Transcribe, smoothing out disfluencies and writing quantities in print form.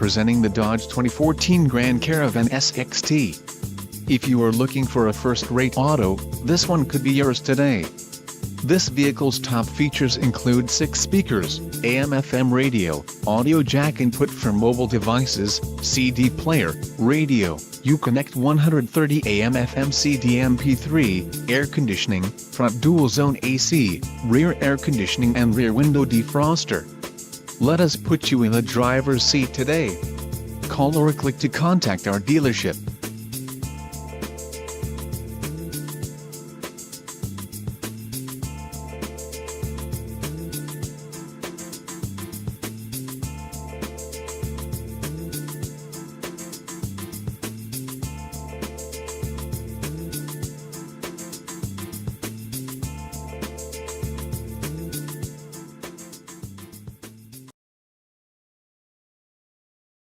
presenting the Dodge 2014 Grand Caravan SXT. If you are looking for a first-rate auto, this one could be yours today. This vehicle's top features include 6 speakers, AM/FM radio, audio jack input for mobile devices, CD player, radio, Uconnect 130 AM/FM CD MP3, air conditioning, front dual-zone AC, rear air conditioning and rear window defroster. Let us put you in the driver's seat today. Call or click to contact our dealership.